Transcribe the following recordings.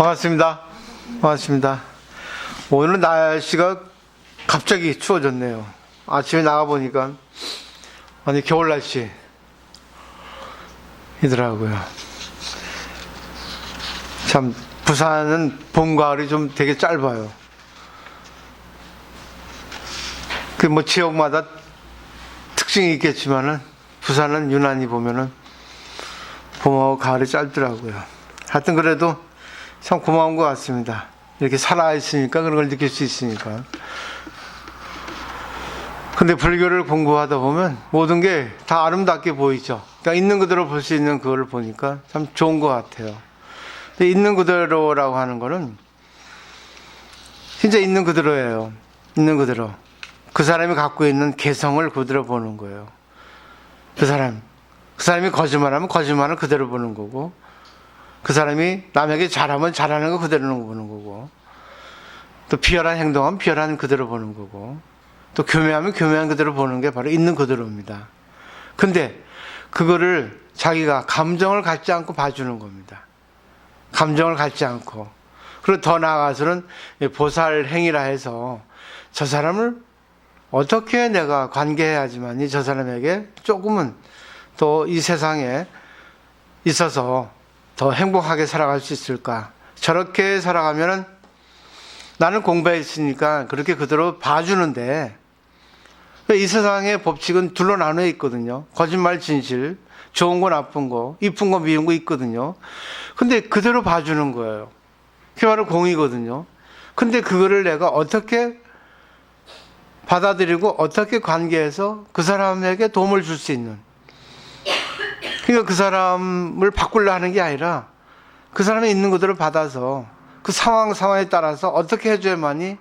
반갑습니다. 반갑습니다. 오늘은 날씨가 갑자기 추워졌네요. 아침에 나가보니까 완전 겨울 날씨이더라고요. 참, 부산은 봄, 가을이 좀 되게 짧아요. 그 뭐 지역마다 특징이 있겠지만은 부산은 유난히 보면은 봄하고 가을이 짧더라고요. 하여튼 그래도 참 고마운 것 같습니다. 이렇게 살아있으니까 그런 걸 느낄 수 있으니까. 근데 불교를 공부하다 보면 모든 게 다 아름답게 보이죠. 그러니까 있는 그대로 볼 수 있는 그걸 보니까 참 좋은 것 같아요. 근데 있는 그대로라고 하는 거는 진짜 있는 그대로예요. 있는 그대로. 그 사람이 갖고 있는 개성을 그대로 보는 거예요. 그 사람이 거짓말하면 거짓말을 그대로 보는 거고, 그 사람이 남에게 잘하면 잘하는 거 그대로 보는 거고, 또 비열한 행동하면 비열한 그대로 보는 거고, 또 교묘하면 교묘한 그대로 보는 게 바로 있는 그대로입니다. 근데 그거를 자기가 감정을 갖지 않고 봐주는 겁니다. 감정을 갖지 않고. 그리고 더 나아가서는 보살 행위라 해서 저 사람을 어떻게 내가 관계해야지만이 저 사람에게 조금은 또 이 세상에 있어서 더 행복하게 살아갈 수 있을까. 저렇게 살아가면은 나는 공부했으니까 그렇게 그대로 봐주는데, 이 세상의 법칙은 둘로 나눠 있거든요. 거짓말, 진실, 좋은 거, 나쁜 거, 이쁜 거, 미운 거 있거든요. 근데 그대로 봐주는 거예요. 그게 바로 공이거든요. 근데 그거를 내가 어떻게 받아들이고 어떻게 관계해서 그 사람에게 도움을 줄 수 있는, 그러니까 그 사람을 바꾸려 하는 게 아니라 그 사람이 있는 그대로 받아서 그 상황에 따라서 어떻게 해줘야만이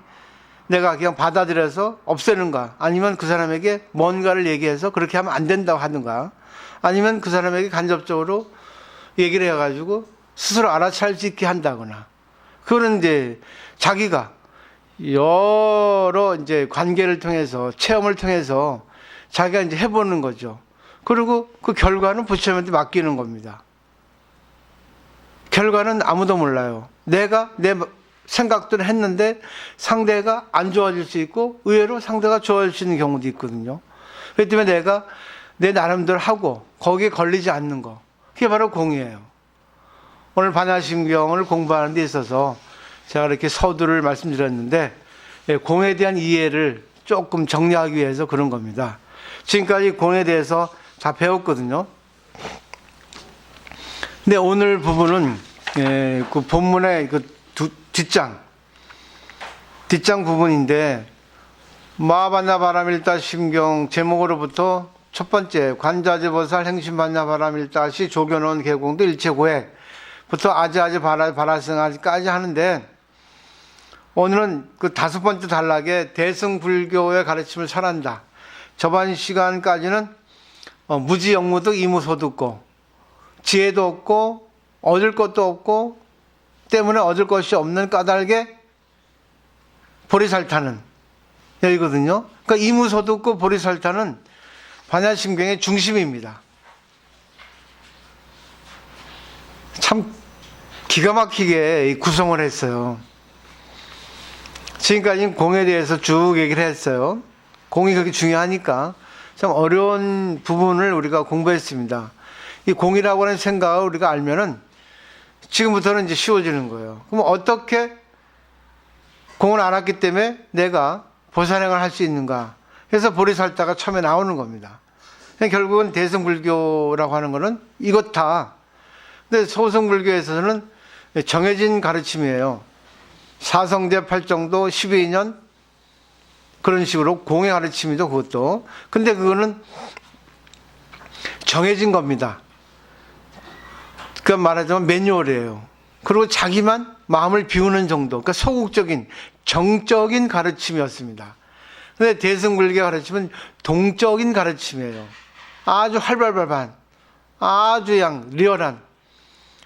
내가 그냥 받아들여서 없애는가, 아니면 그 사람에게 뭔가를 얘기해서 그렇게 하면 안 된다고 하는가, 아니면 그 사람에게 간접적으로 얘기를 해가지고 스스로 알아차릴 수 있게 한다거나. 그거는 이제 자기가 여러 이제 관계를 통해서, 체험을 통해서 자기가 이제 해보는 거죠. 그리고 그 결과는 부처님한테 맡기는 겁니다. 결과는 아무도 몰라요. 내가 내 생각대로 했는데 상대가 안 좋아질 수 있고, 의외로 상대가 좋아질 수 있는 경우도 있거든요. 그렇기 때문에 내가 내 나름대로 하고 거기에 걸리지 않는 거, 그게 바로 공이에요. 오늘 반야심경을 공부하는 데 있어서 제가 이렇게 서두를 말씀드렸는데, 공에 대한 이해를 조금 정리하기 위해서 그런 겁니다. 지금까지 공에 대해서 다 배웠거든요. 근데 오늘 부분은 그 본문의 그 뒷장 부분인데, 마반야바라밀다 심경 제목으로부터 첫 번째 관자재보살 행심반야바라밀다시 조견원 개공도 일체고액부터 아지아지 바라승아지까지 하는데, 오늘은 그 다섯 번째 단락에 대승불교의 가르침을 설한다. 저번 시간까지는 무지영무득 이무소득고, 지혜도 없고 얻을 것도 없고 때문에 얻을 것이 없는 까닭에 보리살타는 여기거든요. 그러니까 이무소득고 보리살타는 반야심경의 중심입니다. 참 기가 막히게 구성을 했어요. 지금까지 공에 대해서 쭉 얘기를 했어요. 공이 그렇게 중요하니까 참 어려운 부분을 우리가 공부했습니다. 이 공이라고 하는 생각을 우리가 알면은 지금부터는 이제 쉬워지는 거예요. 그럼 어떻게 공을 알았기 때문에 내가 보살행을 할 수 있는가? 그래서 보리살타가 처음에 나오는 겁니다. 결국은 대승불교라고 하는 거는 이것 다. 근데 소승불교에서는 정해진 가르침이에요. 사성제 8정도 12년 그런 식으로 공의 가르침이죠, 그것도. 근데 그거는 정해진 겁니다. 그러니까 말하자면 매뉴얼이에요. 그리고 자기만 마음을 비우는 정도, 그러니까 소극적인 정적인 가르침이었습니다. 근데 대승불교 가르침은 동적인 가르침이에요. 아주 활발한, 아주 리얼한,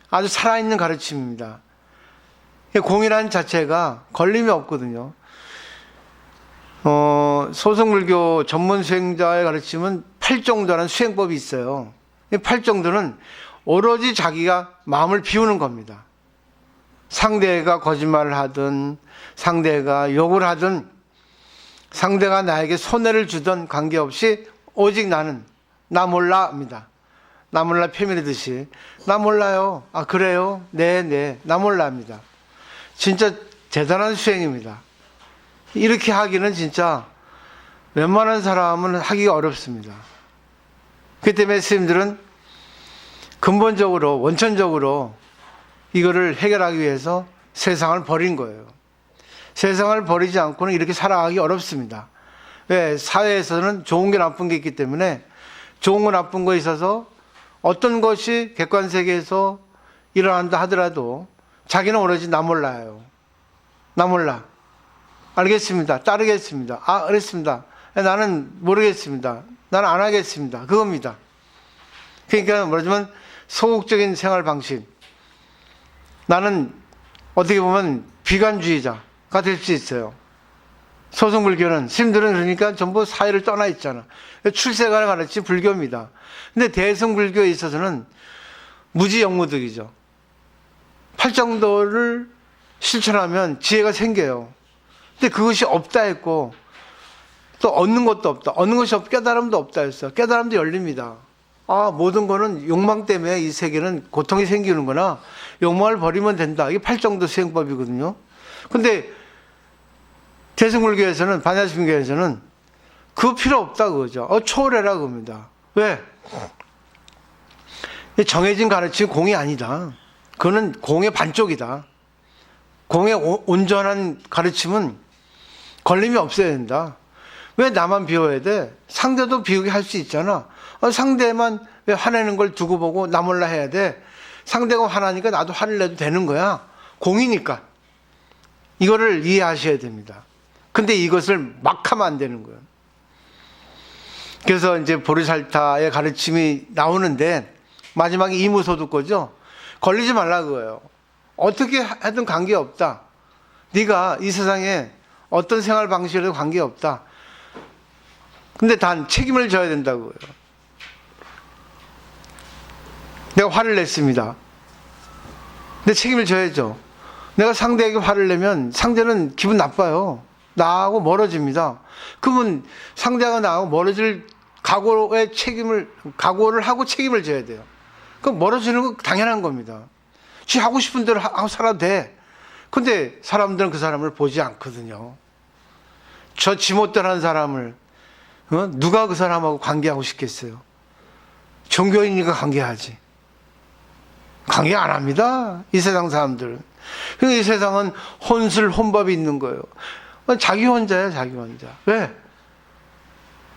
아주 살아있는 가르침입니다. 공이라는 자체가 걸림이 없거든요. 소승불교 전문 수행자의 가르침은 8정도라는 수행법이 있어요. 이 8정도는 오로지 자기가 마음을 비우는 겁니다. 상대가 거짓말을 하든 상대가 욕을 하든 상대가 나에게 손해를 주든 관계없이 오직 나는 나 몰라 합니다. 나 몰라 패밀리듯이 나 몰라요. 아 그래요? 네, 나 몰라 합니다. 진짜 대단한 수행입니다. 이렇게 하기는 진짜 웬만한 사람은 하기가 어렵습니다. 그렇기 때문에 스님들은 근본적으로 원천적으로 이거를 해결하기 위해서 세상을 버린 거예요. 세상을 버리지 않고는 이렇게 살아가기 어렵습니다. 왜? 사회에서는 좋은 게 나쁜 게 있기 때문에 좋은 거 나쁜 거 있어서 어떤 것이 객관세계에서 일어난다 하더라도 자기는 오로지 나 몰라요. 나 몰라. 알겠습니다. 따르겠습니다. 아, 그랬습니다. 나는 모르겠습니다. 나는 안 하겠습니다. 그겁니다. 그러니까 뭐라지만 소극적인 생활 방식. 나는 어떻게 보면 비관주의자가 될 수 있어요. 소승불교는 스님들은 그러니까 전부 사회를 떠나 있잖아. 출세가를 가르친 불교입니다. 근데 대승불교에 있어서는 무지영무득이죠. 팔정도를 실천하면 지혜가 생겨요. 근데 그것이 없다 했고 또 얻는 것도 없다. 얻는 것이 없고 깨달음도 없다 했어. 깨달음도 열립니다. 아, 모든 거는 욕망 때문에 이 세계는 고통이 생기는구나. 욕망을 버리면 된다. 이게 팔정도 수행법이거든요. 근데 대승불교에서는, 반야심교에서는 그거 필요 없다 그거죠. 초월해라 그겁니다. 왜? 정해진 가르침이 공이 아니다. 그거는 공의 반쪽이다. 공의 온전한 가르침은 걸림이 없어야 된다. 왜 나만 비워야 돼? 상대도 비우게 할 수 있잖아. 상대만 왜 화내는 걸 두고 보고 나 몰라 해야 돼? 상대가 화나니까 나도 화를 내도 되는 거야. 공이니까. 이거를 이해하셔야 됩니다. 근데 이것을 막 하면 안 되는 거예요. 그래서 이제 보리살타의 가르침이 나오는데 마지막에 이무소득고죠. 걸리지 말라 그거예요. 어떻게 하든 관계없다. 네가 이 세상에 어떤 생활 방식으로도 관계없다. 근데 단 책임을 져야 된다고요. 내가 화를 냈습니다. 근데 책임을 져야죠. 내가 상대에게 화를 내면 상대는 기분 나빠요. 나하고 멀어집니다. 그러면 상대가 나하고 멀어질 각오를 하고 책임을 져야 돼요. 그럼 멀어지는 건 당연한 겁니다. 지 하고 싶은 대로 하고 살아도 돼. 근데 사람들은 그 사람을 보지 않거든요. 저 지못대로 하는 사람을 누가 그 사람하고 관계하고 싶겠어요? 종교인이니까 관계하지. 관계 안 합니다. 이 세상 사람들은. 이 세상은 혼술, 혼밥이 있는 거예요. 자기 혼자야, 자기 혼자. 왜?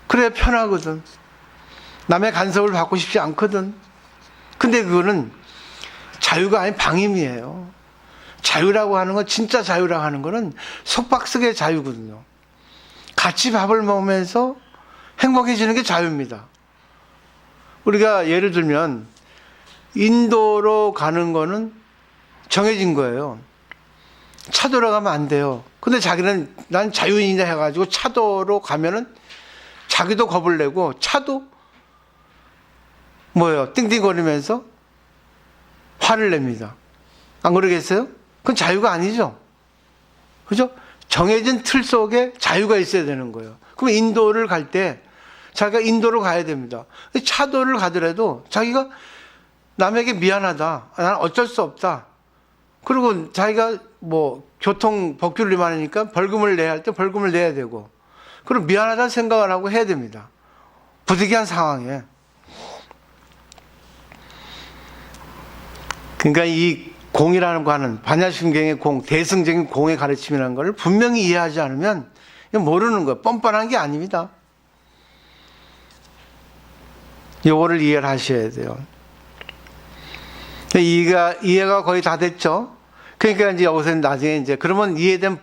그래, 편하거든. 남의 간섭을 받고 싶지 않거든. 근데 그거는 자유가 아닌 방임이에요. 자유라고 하는 건, 진짜 자유라고 하는 거는 속박속의 자유거든요. 같이 밥을 먹으면서 행복해지는 게 자유입니다. 우리가 예를 들면 인도로 가는 거는 정해진 거예요. 차도로 가면 안 돼요. 근데 자기는 난 자유인이다 해가지고 차도로 가면은 자기도 겁을 내고 차도 뭐예요? 띵띵거리면서 화를 냅니다. 안 그러겠어요? 그건 자유가 아니죠. 그죠? 정해진 틀 속에 자유가 있어야 되는 거예요. 그럼 인도를 갈 때 자기가 인도로 가야 됩니다. 차도를 가더라도 자기가 남에게 미안하다. 나는 어쩔 수 없다. 그리고 자기가 뭐 교통 법규를 위반하니까 벌금을 내야 할 때 벌금을 내야 되고, 그리고 미안하다는 생각을 하고 해야 됩니다. 부득이한 상황에. 그러니까 이 공이라는 거 하는 반야심경의 공, 대승적인 공의 가르침이라는 걸 분명히 이해하지 않으면 모르는 거예요. 뻔뻔한 게 아닙니다. 요거를 이해를 하셔야 돼요. 이해가 거의 다 됐죠? 그러니까 이제 여기서 나중에 이제 그러면 이해된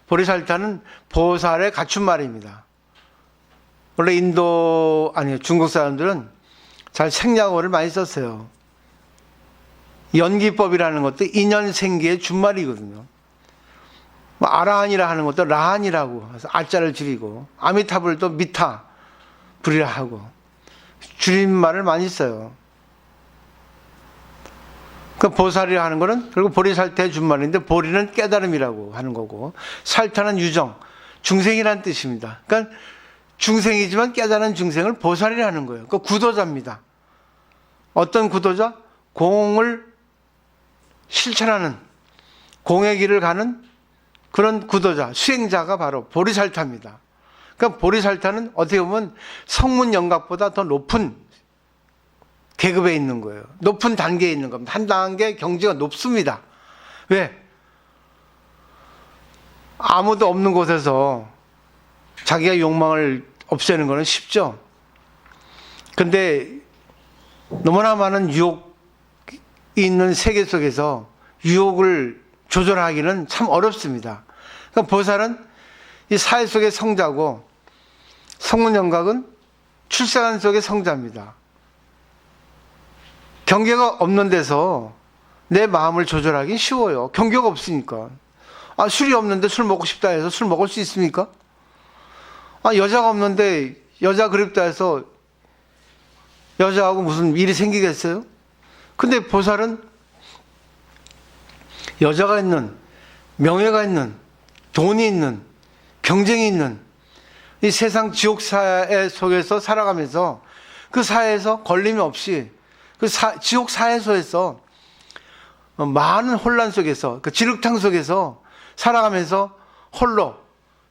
보리살타는 보살의 갖춘 말입니다. 원래 중국 사람들은 잘 생략어를 많이 썼어요. 연기법이라는 것도 인연생기의 준말이거든요. 아라한이라 하는 것도 라한이라고 해서 알자를 줄이고, 아미타불도 미타 불이라 하고 줄임말을 많이 써요. 그 보살이라 하는 거는 그리고 보리살타의 준말인데 보리는 깨달음이라고 하는 거고 살타는 유정, 중생이라는 뜻입니다. 그러니까 중생이지만 깨달은 중생을 보살이라 하는 거예요. 그 구도자입니다. 어떤 구도자? 공을 실천하는 공의 길을 가는 그런 구도자, 수행자가 바로 보리살타입니다. 그러니까 보리살타는 어떻게 보면 성문 영각보다 더 높은 계급에 있는 거예요. 높은 단계에 있는 겁니다. 한 단계 경지가 높습니다. 왜? 아무도 없는 곳에서 자기가 욕망을 없애는 것은 쉽죠. 근데 너무나 많은 유혹이 있는 세계 속에서 유혹을 조절하기는 참 어렵습니다. 그러니까 보살은 이 사회 속의 성자고 성문영각은 출생한 속의 성자입니다. 경계가 없는 데서 내 마음을 조절하기 쉬워요. 경계가 없으니까. 술이 없는데 술 먹고 싶다 해서 술 먹을 수 있습니까? 여자가 없는데 여자 그립다 해서 여자하고 무슨 일이 생기겠어요? 근데 보살은 여자가 있는, 명예가 있는, 돈이 있는, 경쟁이 있는 이 세상 지옥 사회 속에서 살아가면서 그 사회에서 걸림이 없이 그 지옥 사회소에서 많은 혼란 속에서 그 진흙탕 속에서 살아가면서 홀로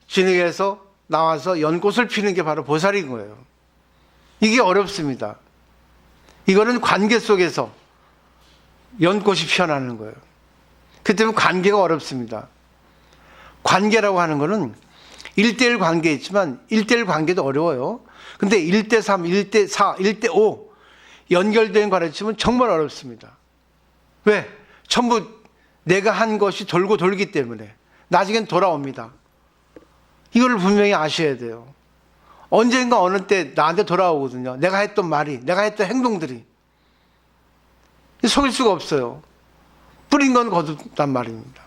진흙에서 나와서 연꽃을 피는 게 바로 보살인 거예요. 이게 어렵습니다. 이거는 관계 속에서 연꽃이 피어나는 거예요. 그 때문에 관계가 어렵습니다. 관계라고 하는 거는 1대1 관계 있지만 1대1 관계도 어려워요. 근데 1대3, 1대4, 1대5 연결된 관계치면 정말 어렵습니다. 왜? 전부 내가 한 것이 돌고 돌기 때문에 나중엔 돌아옵니다. 이걸 분명히 아셔야 돼요. 언젠가 어느 때 나한테 돌아오거든요. 내가 했던 말이, 내가 했던 행동들이. 속일 수가 없어요. 뿌린 건 거둡단 말입니다.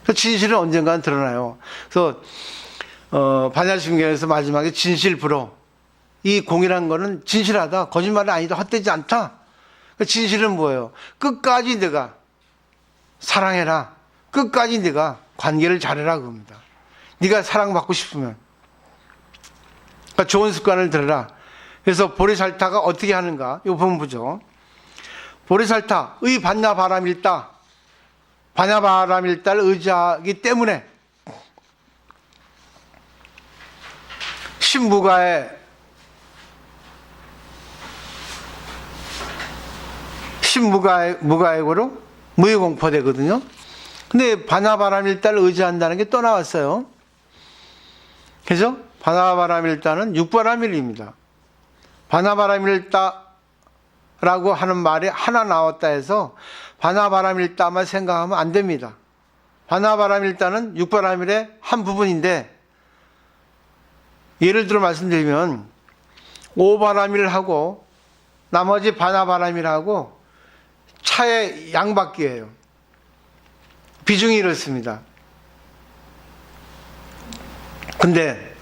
그래서 진실은 언젠가는 드러나요. 그래서 반야심경에서 마지막에 진실불허. 이 공이라는 거는 진실하다, 거짓말이 아니다, 헛되지 않다. 진실은 뭐예요? 끝까지 내가 사랑해라. 끝까지 내가 관계를 잘해라 그겁니다. 네가 사랑받고 싶으면. 그러니까 좋은 습관을 들어라. 그래서 보리살타가 어떻게 하는가? 이거 보면 보죠. 보리살타, 의 반야바람일다. 반야바람일다를 의지하기 때문에 무가액으로 무의공포되거든요. 근데 반야바람일다를 의지한다는 게 또 나왔어요. 그래서 반야바람일다는 육바람일입니다. 반야바람일다라고 하는 말이 하나 나왔다 해서 반야바람일다만 생각하면 안 됩니다. 반야바람일다는 육바람일의 한 부분인데 예를 들어 말씀드리면 오바람일하고 나머지 반야바람일하고 차의 양바퀴예요. 비중이 이렇습니다. 근데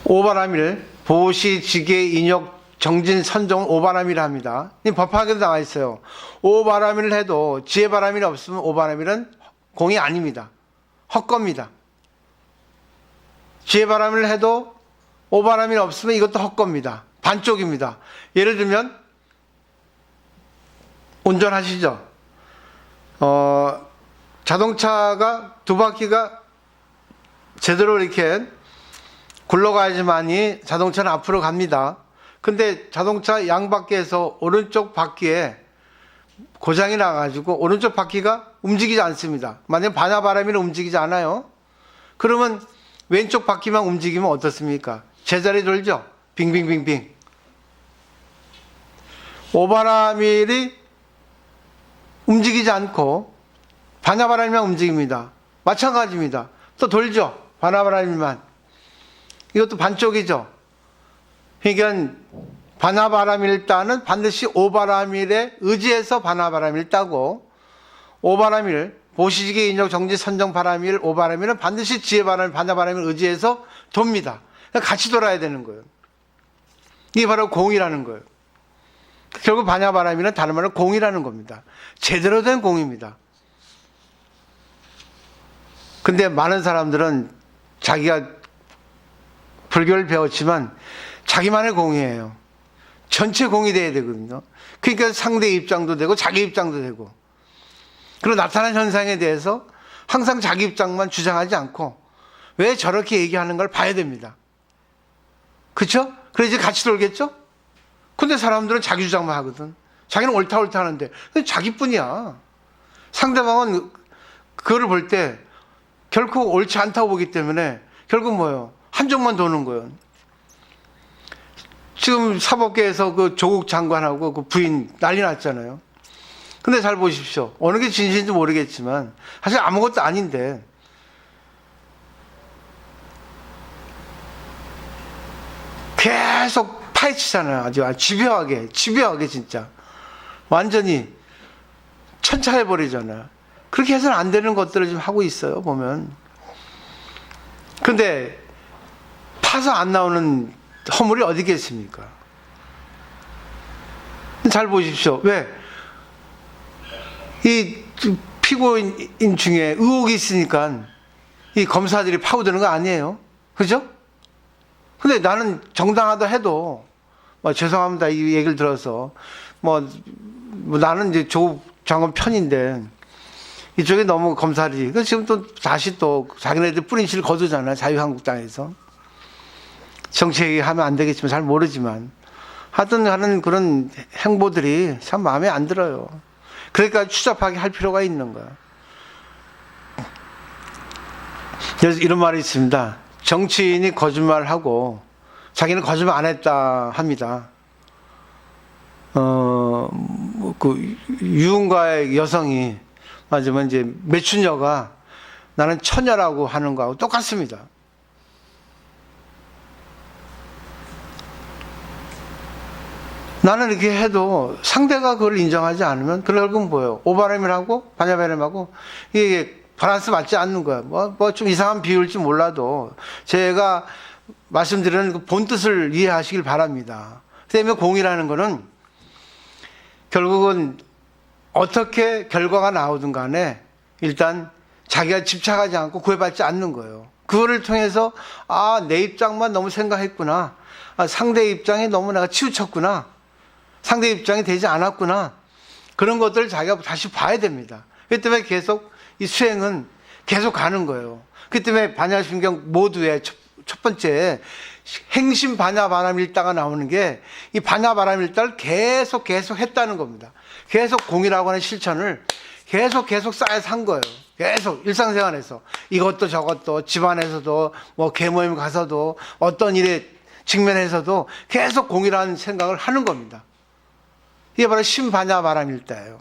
오바람일, 보시, 지계, 인욕, 정진, 선종, 오바람일을 합니다. 이 법학에도 나와 있어요. 오바람일을 해도 지혜바람일이 없으면 오바람일은 공이 아닙니다. 헛겁니다. 지혜바람일을 해도 오바람일이 없으면 이것도 헛겁니다. 반쪽입니다. 예를 들면 운전하시죠. 자동차가 두 바퀴가 제대로 이렇게 굴러가야지만이 자동차는 앞으로 갑니다. 근데 자동차 양바퀴에서 오른쪽 바퀴에 고장이 나가지고 오른쪽 바퀴가 움직이지 않습니다. 만약에 반야바람일은 움직이지 않아요. 그러면 왼쪽 바퀴만 움직이면 어떻습니까? 제자리 돌죠. 빙빙빙빙. 오바람일이 움직이지 않고 반야바람일만 움직입니다. 마찬가지입니다. 또 돌죠. 반야바람일만. 이것도 반쪽이죠. 그러니까 반야바람일다는 반드시 오바람일에 의지해서 반야바람일 따고 오바람일, 보시지계, 인욕, 정지, 선정, 바람일, 오바람일은 반드시 지혜바람일, 반야바람일 의지해서 돕니다. 같이 돌아야 되는 거예요. 이게 바로 공이라는 거예요. 결국 반야바람이는 다른 말로 공이라는 겁니다. 제대로 된 공입니다. 근데 많은 사람들은 자기가 불교를 배웠지만 자기만의 공이에요. 전체 공이 돼야 되거든요. 그러니까 상대 입장도 되고 자기 입장도 되고, 그리고 나타난 현상에 대해서 항상 자기 입장만 주장하지 않고 왜 저렇게 얘기하는 걸 봐야 됩니다. 그렇죠? 그래야지 같이 놀겠죠? 근데 사람들은 자기 주장만 하거든. 자기는 옳다 하는데 자기뿐이야. 상대방은 그거를 볼 때 결코 옳지 않다고 보기 때문에 결국 뭐예요? 한쪽만 도는 거예요. 지금 사법계에서 그 조국 장관하고 그 부인 난리 났잖아요. 근데 잘 보십시오. 어느 게 진실인지 모르겠지만 사실 아무것도 아닌데 계속 파헤치잖아요. 아주 집요하게 진짜. 완전히 천차해버리잖아요. 그렇게 해서는 안 되는 것들을 지금 하고 있어요, 보면. 근데 파서 안 나오는 허물이 어디 있겠습니까? 잘 보십시오. 왜? 이 피고인 중에 의혹이 있으니까 이 검사들이 파고드는 거 아니에요? 그죠? 근데 나는 정당하다 해도, 죄송합니다. 이 얘기를 들어서. 나는 이제 조국 장관 편인데, 이쪽에 너무 검사들이, 지금 또 다시 또 자기네들 뿌린 실 거두잖아요. 자유한국당에서. 정치 얘기하면 안 되겠지만 잘 모르지만. 하여튼 하는 그런 행보들이 참 마음에 안 들어요. 그러니까 추잡하게 할 필요가 있는 거야. 그래서 이런 말이 있습니다. 정치인이 거짓말하고 자기는 거짓말 안 했다 합니다. 그 유흥가의 여성이 맞으면 이제 매춘녀가 나는 처녀라고 하는 거하고 똑같습니다. 나는 이렇게 해도 상대가 그걸 인정하지 않으면 그 결국은 뭐예요? 오바람이라고 반야바람하고 이게 밸런스 맞지 않는 거야. 좀 이상한 비유일지 몰라도 제가 말씀드리는 그 본 뜻을 이해하시길 바랍니다. 그다음에 공이라는 거는 결국은 어떻게 결과가 나오든 간에 일단 자기가 집착하지 않고 구애받지 않는 거예요. 그거를 통해서 내 입장만 너무 생각했구나. 상대 입장에 너무 내가 치우쳤구나. 상대 입장이 되지 않았구나. 그런 것들을 자기가 다시 봐야 됩니다. 그렇기 때문에 계속 이 수행은 계속 가는 거예요. 그렇기 때문에 반야심경 모두의 첫 번째 행심 반야바람일다가 나오는 게 이 반야바람일다를 계속 했다는 겁니다. 계속 공이라고 하는 실천을 계속 쌓여서 한 거예요. 계속 일상생활에서 이것도 저것도 집안에서도 계모임 가서도 어떤 일에 직면해서도 계속 공이라는 생각을 하는 겁니다. 이게 바로 심반야바람일다예요.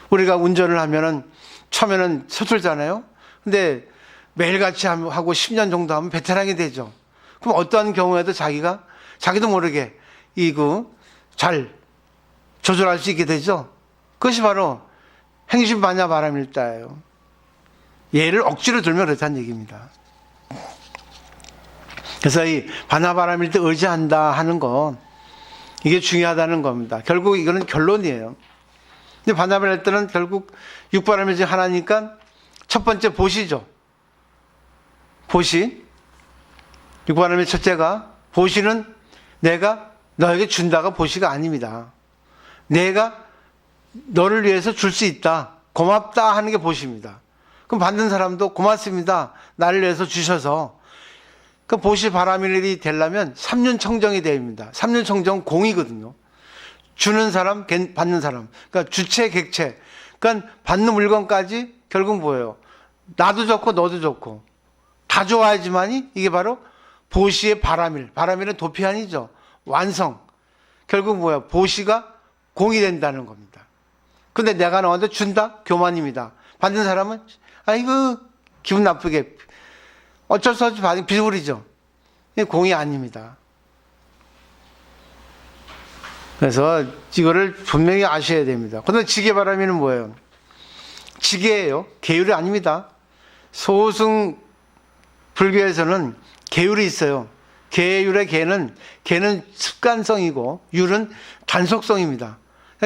우리가 운전을 하면은 처음에는 서툴잖아요. 근데 매일같이 하고 10년 정도 하면 베테랑이 되죠. 그럼 어떠한 경우에도 자기도 모르게 잘 조절할 수 있게 되죠. 그것이 바로 행심반야바람일다예요. 얘를 억지로 들면 그렇다는 얘기입니다. 그래서 이 반야바람일다 의지한다 하는 거, 이게 중요하다는 겁니다. 결국 이거는 결론이에요. 근데 반야바람일다는 결국 육바람일 중 하나니까 첫 번째 보시죠. 보시. 육바람일 첫째가, 보시는 내가 너에게 준다가 보시가 아닙니다. 내가 너를 위해서 줄 수 있다. 고맙다 하는 게 보시입니다. 그럼 받는 사람도 고맙습니다. 나를 위해서 주셔서. 그 보시 바람일이 되려면 삼륜청정이 됩니다. 삼륜청정은 공이거든요. 주는 사람, 받는 사람. 그러니까 주체, 객체. 그러니까 받는 물건까지 결국 뭐예요? 나도 좋고 너도 좋고 다 좋아야지만이 이게 바로 보시의 바람일. 바람일은 도피안이죠. 완성. 결국 뭐예요? 보시가 공이 된다는 겁니다. 근데 내가 너한테 준다? 교만입니다. 받는 사람은 아이고 기분 나쁘게 어쩔 수 없이 받은 비굴이죠. 공이 아닙니다. 그래서 이거를 분명히 아셔야 됩니다. 그런데 지게바람이는 뭐예요? 지게예요. 계율이 아닙니다. 소승 불교에서는 계율이 있어요. 계율의 개는 습관성이고 율은 단속성입니다.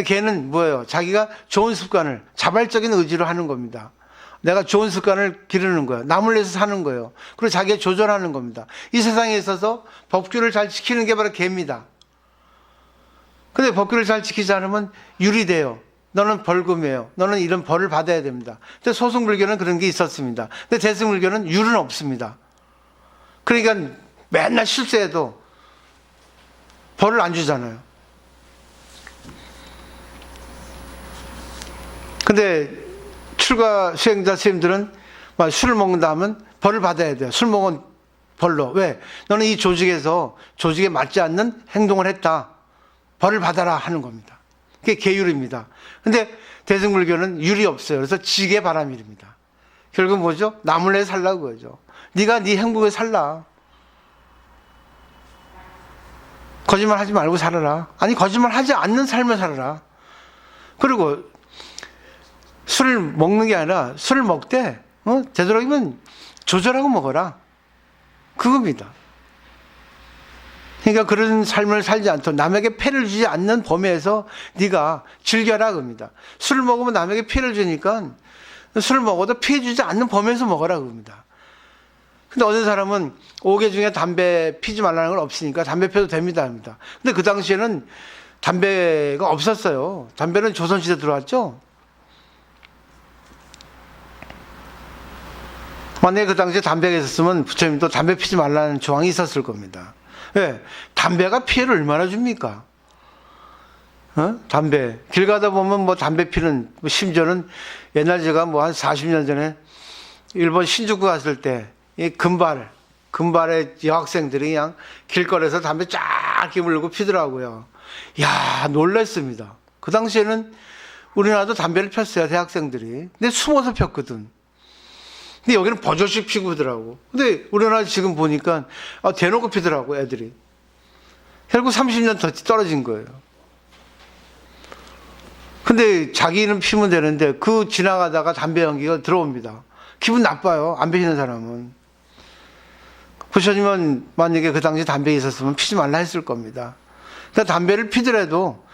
개는 뭐예요? 자기가 좋은 습관을 자발적인 의지로 하는 겁니다. 내가 좋은 습관을 기르는 거예요. 남을 위해서 사는 거예요. 그리고 자기가 조절하는 겁니다. 이 세상에 있어서 법규를 잘 지키는 게 바로 개입니다. 근데 법규를 잘 지키지 않으면 율이 돼요. 너는 벌금이에요. 너는 이런 벌을 받아야 됩니다. 근데 소승불교는 그런 게 있었습니다. 근데 대승불교는 율은 없습니다. 그러니까 맨날 실수해도 벌을 안 주잖아요. 근데 출가 수행자 스님들은 술을 먹는다 하면 벌을 받아야 돼요. 술 먹은 벌로. 왜? 너는 이 조직에 맞지 않는 행동을 했다. 벌을 받아라 하는 겁니다. 그게 계율입니다. 근데 대승불교는 율이 없어요. 그래서 지계바라밀입니다. 결국 뭐죠? 남을 위해 살라고 그러죠. 네가 네 행복에 살라. 거짓말 하지 말고 살아라. 아니 거짓말 하지 않는 삶을 살아라. 그리고 술을 먹는 게 아니라 술을 먹되 되도록이면 조절하고 먹어라. 그겁니다. 그러니까 그런 삶을 살지 않도록 남에게 폐를 주지 않는 범위에서 네가 즐겨라 그겁니다. 술을 먹으면 남에게 피해를 주니까 술을 먹어도 피해 주지 않는 범위에서 먹어라 그겁니다. 근데 어느 사람은 5개 중에 담배 피지 말라는 건 없으니까 담배 피워도 됩니다 합니다. 근데 그 당시에는 담배가 없었어요. 담배는 조선시대 들어왔죠. 만약에 그 당시에 담배가 있었으면 부처님도 담배 피지 말라는 조항이 있었을 겁니다. 왜? 담배가 피해를 얼마나 줍니까? 담배. 길 가다 보면 뭐 담배 피는, 심지어는 옛날 제가 뭐 한 40년 전에 일본 신주쿠 갔을 때 이 금발의 여학생들이 그냥 길거리에서 담배 쫙 물고 피더라고요. 이야, 놀랐습니다. 그 당시에는 우리나라도 담배를 폈어요, 대학생들이. 근데 숨어서 폈거든. 근데 여기는 버젓이 피고 그러더라고. 근데 우리나라 지금 보니까 대놓고 피더라고, 애들이. 결국 30년 더 떨어진 거예요. 근데 자기는 피면 되는데 그 지나가다가 담배 연기가 들어옵니다. 기분 나빠요, 안 피는 사람은. 부처님은 만약에 그 당시 담배에 있었으면 피지 말라 했을 겁니다. 그러니까 담배를 피더라도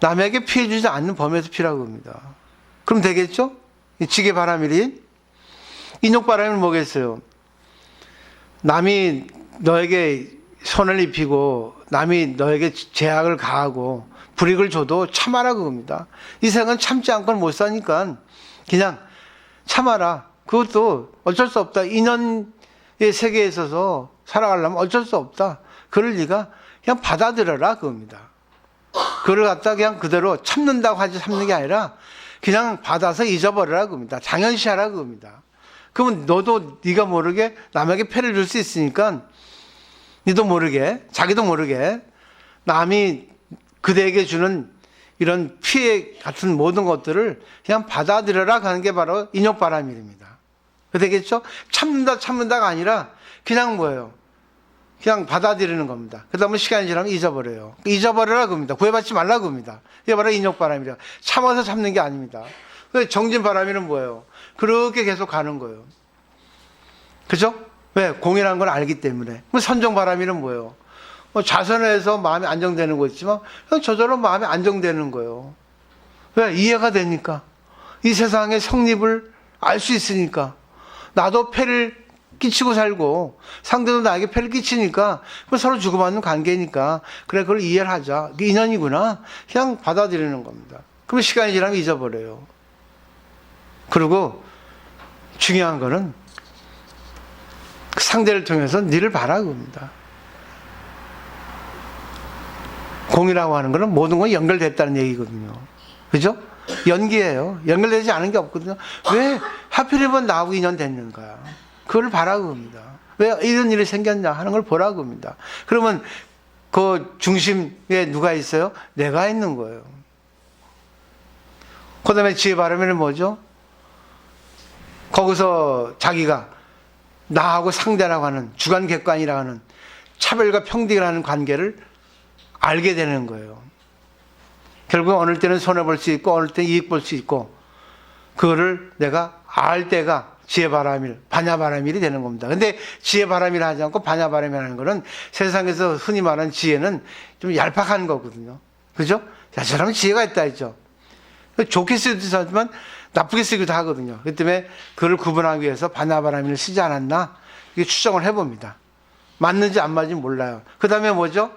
남에게 피해 주지 않는 범위에서 피라고 합니다. 그럼 되겠죠? 지계바라밀이 인욕바람은 뭐겠어요? 남이 너에게 손을 입히고 남이 너에게 제약을 가하고 불이익을 줘도 참아라 그겁니다. 이 세상은 참지 않고는 못 사니까 그냥 참아라. 그것도 어쩔 수 없다. 인연의 세계에 있어서 살아가려면 어쩔 수 없다. 그걸 네가 그냥 받아들여라 그겁니다. 그걸 갖다 그냥 그대로 참는다고 하지 참는 게 아니라 그냥 받아서 잊어버려라 그겁니다. 당연시하라 그겁니다. 그러면 너도 네가 모르게 남에게 폐를 줄 수 있으니까 니도 모르게 자기도 모르게 남이 그대에게 주는 이런 피해 같은 모든 것들을 그냥 받아들여라 하는 게 바로 인욕바라밀입니다. 되겠죠? 참는다가 아니라 그냥 뭐예요? 그냥 받아들이는 겁니다. 그러다 보면 시간이 지나면 잊어버려요. 잊어버려라 그겁니다. 구애받지 말라 그겁니다. 이게 바로 인욕바람이라. 참아서 참는 게 아닙니다. 정진바람이는 뭐예요? 그렇게 계속 가는 거예요. 그죠? 왜? 공이라는 걸 알기 때문에. 선정바람이는 뭐예요? 자선해서 마음이 안정되는 거 있지만 저절로 마음이 안정되는 거예요. 왜? 이해가 되니까. 이 세상의 성립을 알 수 있으니까. 나도 폐를 끼치고 살고 상대도 나에게 폐를 끼치니까 서로 주고받는 관계니까 그래 그걸 이해를 하자. 이게 인연이구나. 그냥 받아들이는 겁니다. 그럼 시간이 지나면 잊어버려요. 그리고 중요한 거는 상대를 통해서 니를 봐라 그겁니다. 공이라고 하는 거는 모든 건 연결됐다는 얘기거든요. 그죠? 연기예요. 연결되지 않은 게 없거든요. 왜 하필이면 나하고 인연됐는가? 그걸 봐라고 합니다. 왜 이런 일이 생겼냐 하는 걸 보라고 합니다. 그러면 그 중심에 누가 있어요? 내가 있는 거예요. 그 다음에 지혜 바라면은 뭐죠? 거기서 자기가 나하고 상대라고 하는 주관객관이라고 하는 차별과 평등이라는 관계를 알게 되는 거예요. 결국 어느 때는 손해볼 수 있고 어느 때는 이익 볼 수 있고 그거를 내가 알 때가 지혜바라밀, 반야바라밀이 되는 겁니다. 근데 지혜바라밀 하지 않고 반야바라밀 하는 거는 세상에서 흔히 말하는 지혜는 좀 얄팍한 거거든요. 그죠? 야, 저 사람은 지혜가 있다 했죠. 좋게 쓰기도 하지만 나쁘게 쓰기도 하거든요. 그렇기 때문에 그를 구분하기 위해서 반야바라밀을 쓰지 않았나? 이게 추정을 해봅니다. 맞는지 안 맞는지 몰라요. 그 다음에 뭐죠?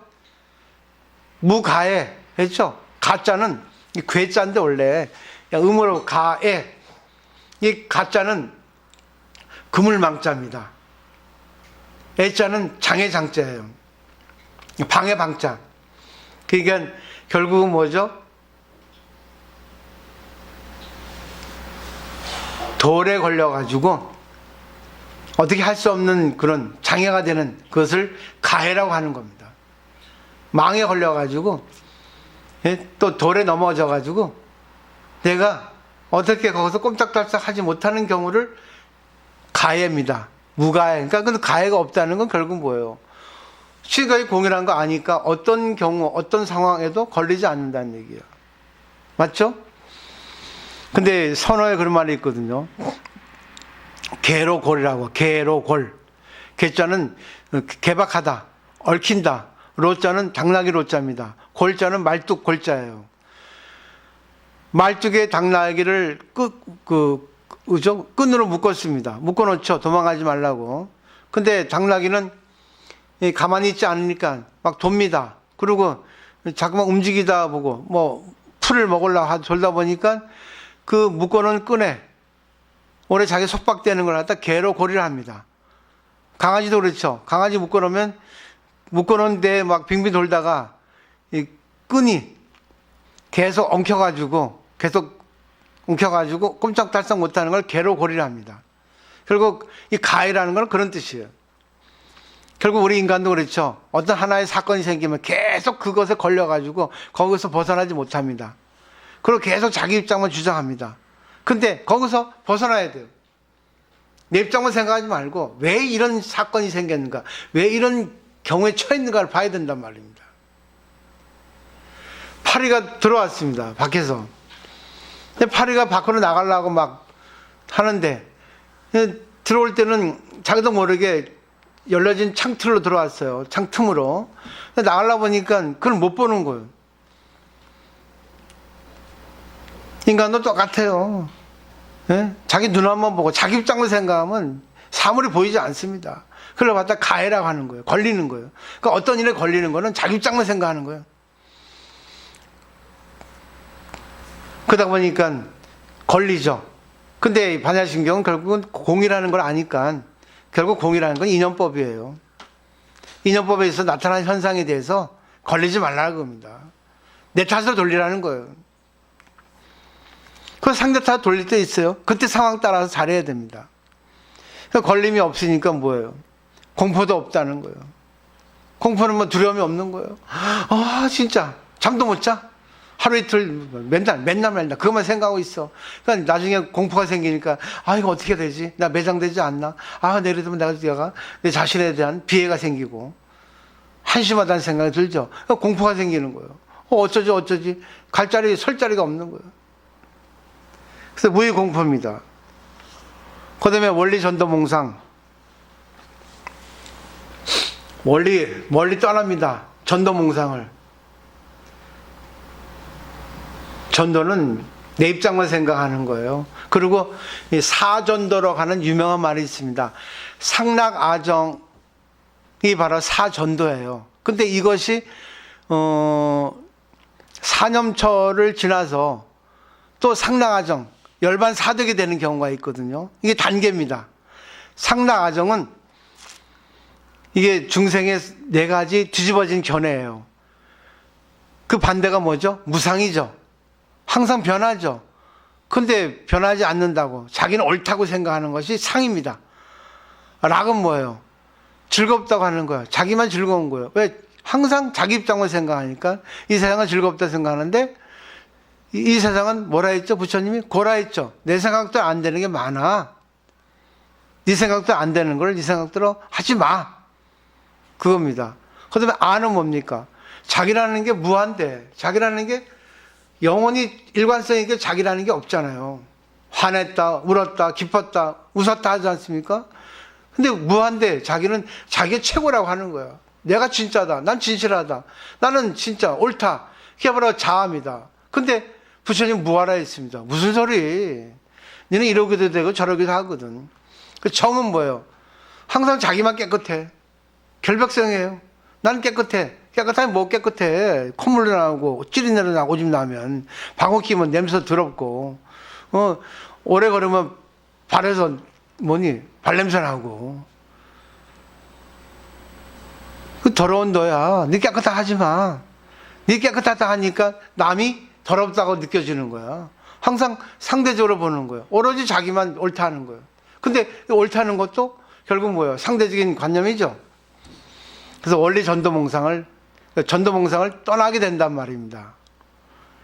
무가에 했죠? 가자는 괴자인데 원래 음으로 가에, 이 가자는 그물망자입니다. 애자는 장애장자예요. 방해방자. 그러니까 결국은 뭐죠? 돌에 걸려가지고 어떻게 할 수 없는 그런 장애가 되는 그것을 가해라고 하는 겁니다. 망에 걸려가지고 또 돌에 넘어져가지고 내가 어떻게 거기서 꼼짝달싹 하지 못하는 경우를 가해입니다. 무가해. 그러니까 그 가해가 없다는 건 결국 뭐예요? 시각이 공이라는 거 아니까 어떤 경우, 어떤 상황에도 걸리지 않는다는 얘기예요. 맞죠? 근데 선어에 그런 말이 있거든요. 개로골이라고. 개로골. 개자는 개박하다, 얽힌다. 로자는 당나귀 로자입니다. 골자는 말뚝 골자예요. 말뚝에 당나귀를 끈으로 묶었습니다. 묶어놓죠. 도망가지 말라고. 근데 당나귀는 가만히 있지 않으니까 막 돕니다. 그리고 자꾸만 움직이다 보고 뭐 풀을 먹으려고 돌다 보니까 그 묶어놓은 끈에 오래 자기 속박되는 걸 갖다 개로 고리를 합니다. 강아지도 그렇죠. 강아지 묶어놓은 데에 막 빙빙 돌다가 이 끈이 계속 엉켜가지고 꼼짝달싹 못하는 걸 개로 고리를 합니다. 결국 이 가해라는 건 그런 뜻이에요. 결국 우리 인간도 그렇죠. 어떤 하나의 사건이 생기면 계속 그것에 걸려가지고 거기서 벗어나지 못합니다. 그리고 계속 자기 입장만 주장합니다. 근데 거기서 벗어나야 돼요. 내 입장만 생각하지 말고 왜 이런 사건이 생겼는가, 왜 이런 경우에 처했는가를 봐야 된단 말입니다. 파리가 들어왔습니다. 밖에서. 근데 파리가 밖으로 나가려고 막 하는데 들어올 때는 자기도 모르게 열려진 창틀로 들어왔어요. 창틈으로. 나가려고 보니까 그걸 못 보는 거예요. 인간도 똑같아요. 예? 자기 눈앞만 보고 자기 입장을 생각하면 사물이 보이지 않습니다. 그걸 갖다 가해라고 하는 거예요. 걸리는 거예요. 그러니까 어떤 일에 걸리는 거는 자기 입장만 생각하는 거예요. 그러다 보니까 걸리죠. 근데 반야신경은 결국은 공이라는 걸 아니까 결국 공이라는 건 인연법이에요. 인연법에서 나타난 현상에 대해서 걸리지 말라는 겁니다. 내 탓으로 돌리라는 거예요. 그 상대 탓 돌릴 때 있어요. 그때 상황 따라서 잘해야 됩니다. 걸림이 없으니까 뭐예요? 공포도 없다는 거예요. 공포는 뭐 두려움이 없는 거예요. 아, 진짜 잠도 못 자. 하루 이틀 맨날 그것만 생각하고 있어. 그러니까 나중에 공포가 생기니까 이거 어떻게 되지? 나 매장되지 않나? 내려두면 내가 내 자신에 대한 비애가 생기고 한심하다는 생각이 들죠. 그러니까 공포가 생기는 거예요. 어쩌지 갈 자리 설 자리가 없는 거예요. 그래서 무의공포입니다. 그 다음에 원리전도몽상. 멀리 떠납니다. 전도몽상을. 전도는 내 입장만 생각하는 거예요. 그리고 사전도라고 하는 유명한 말이 있습니다. 상락아정이 바로 사전도예요. 근데 이것이 4년철을 지나서 또 상락아정, 열반사득이 되는 경우가 있거든요. 이게 단계입니다. 상락아정은 이게 중생의 4가지 뒤집어진 견해예요. 그 반대가 뭐죠? 무상이죠. 항상 변하죠. 근데 변하지 않는다고 자기는 옳다고 생각하는 것이 상입니다. 락은 뭐예요? 즐겁다고 하는 거예요. 자기만 즐거운 거예요. 왜? 항상 자기 입장만 생각하니까 이 세상은 즐겁다 생각하는데 이 세상은 뭐라 했죠? 부처님이 고라 했죠. 내 생각대로 안 되는 게 많아. 네 생각대로 안 되는 걸 네 생각대로 하지 마. 그겁니다. 그 다음에 아는 뭡니까? 자기라는 게 무한대. 자기라는 게 영원히 일관성 있게 자기라는 게 없잖아요. 화냈다, 울었다, 기뻤다, 웃었다 하지 않습니까? 근데 무한대 자기는 자기가 최고라고 하는 거야. 내가 진짜다. 난 진실하다. 나는 진짜 옳다. 그게 바로 자아입니다. 근데 부처님 무아라에 있습니다. 무슨 소리? 너는 이러기도 되고 저러기도 하거든. 그 정은 뭐예요? 항상 자기만 깨끗해. 결백성이에요. 나는 깨끗해. 깨끗하면 뭐 깨끗해. 콧물 나고 찌린내로 나고 오줌 나면 방귀 끼면 냄새 더럽고 오래 걸으면 발에서 발냄새 나고 그 더러운 너야. 네 깨끗하다 하지 마. 네 깨끗하다 하니까 남이 더럽다고 느껴지는 거야. 항상 상대적으로 보는 거예요. 오로지 자기만 옳다 하는 거예요. 근데 옳다는 것도 결국 뭐예요? 상대적인 관념이죠. 그래서 원리 전도몽상을 떠나게 된단 말입니다.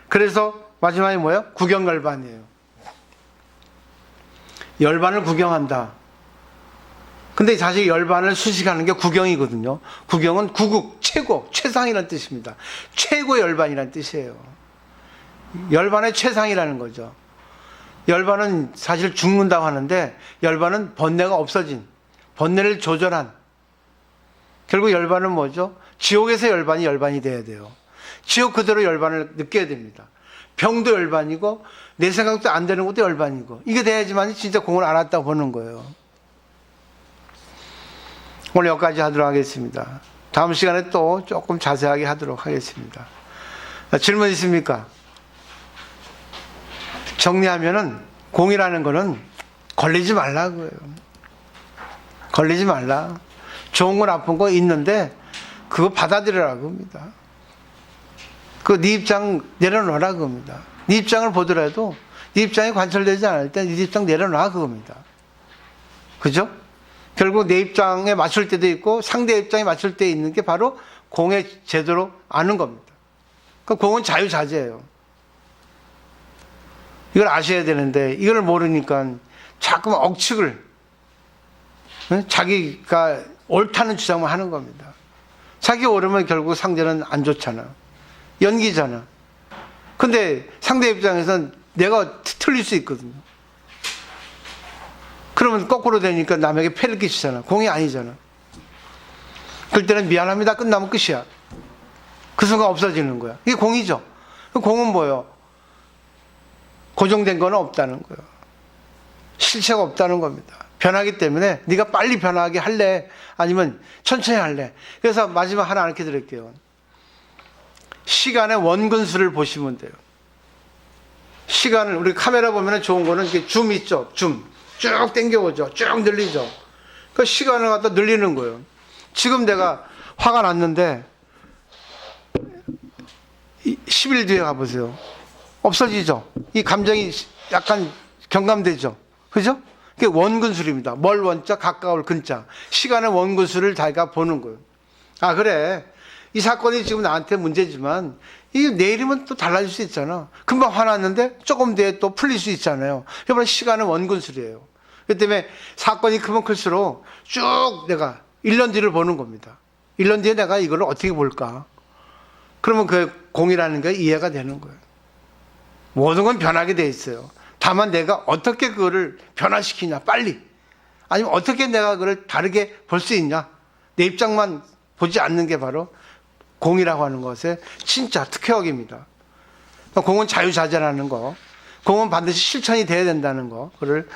그래서 마지막에 뭐예요? 구경열반이에요. 열반을 구경한다. 근데 사실 열반을 수식하는 게 구경이거든요. 구경은 구국, 최고, 최상이라는 뜻입니다. 최고 열반이라는 뜻이에요. 열반의 최상이라는 거죠. 열반은 사실 죽는다고 하는데 열반은 번뇌가 없어진, 번뇌를 조절한. 결국 열반은 뭐죠? 지옥에서 열반이 돼야 돼요. 지옥 그대로 열반을 느껴야 됩니다. 병도 열반이고 내 생각도 안 되는 것도 열반이고 이게 돼야지만 진짜 공을 알았다고 보는 거예요. 오늘 여기까지 하도록 하겠습니다. 다음 시간에 또 조금 자세하게 하도록 하겠습니다. 질문 있습니까? 정리하면은 공이라는 거는 걸리지 말라고요. 걸리지 말라. 좋은 건 나쁜 거 있는데 그거 받아들이라고 합니다. 그 네 입장 내려놓으라 그겁니다. 네 입장을 보더라도 네 입장이 관철되지 않을 때 네 입장 내려놔 그겁니다. 그죠? 결국 내 입장에 맞출 때도 있고 상대 입장에 맞출 때 있는 게 바로 공의 제대로 아는 겁니다. 그 공은 자유자재예요. 이걸 아셔야 되는데 이걸 모르니까 자꾸만 억측을 자기가 옳다는 주장만 하는 겁니다. 자기 옳으면 결국 상대는 안 좋잖아. 연기잖아. 근데 상대 입장에서는 내가 틀릴 수 있거든요. 그러면 거꾸로 되니까 남에게 폐를 끼치잖아. 공이 아니잖아. 그럴 때는 미안합니다. 끝나면 끝이야. 그 순간 없어지는 거야. 이게 공이죠. 그 공은 뭐예요? 고정된 건 없다는 거예요. 실체가 없다는 겁니다. 변하기 때문에 네가 빨리 변하게 할래? 아니면 천천히 할래? 그래서 마지막 하나 알려 드릴게요. 시간의 원근수를 보시면 돼요. 시간을 우리 카메라 보면 좋은 거는 이렇게 줌 있죠. 줌. 쭉 당겨오죠. 쭉 늘리죠. 그 시간을 갖다 늘리는 거예요. 지금 내가 화가 났는데 10일 뒤에 가보세요. 없어지죠. 이 감정이 약간 경감되죠. 그죠? 그게 원근술입니다. 멀 원자, 가까울 근자. 시간의 원근술을 자기가 보는 거예요. 아, 그래. 이 사건이 지금 나한테 문제지만 이게 내일이면 또 달라질 수 있잖아. 금방 화났는데 조금 뒤에 또 풀릴 수 있잖아요. 이번에 시간은 원근술이에요. 그렇기 때문에 사건이 크면 클수록 쭉 내가 1년 뒤를 보는 겁니다. 1년 뒤에 내가 이걸 어떻게 볼까? 그러면 그 공이라는 게 이해가 되는 거예요. 모든 건 변하게 돼 있어요. 다만 내가 어떻게 그거를 변화시키냐, 빨리. 아니면 어떻게 내가 그걸 다르게 볼 수 있냐. 내 입장만 보지 않는 게 바로 공이라고 하는 것의 진짜 특효역입니다. 공은 자유자재라는 거, 공은 반드시 실천이 돼야 된다는 거, 그걸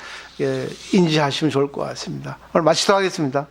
인지하시면 좋을 것 같습니다. 오늘 마치도록 하겠습니다.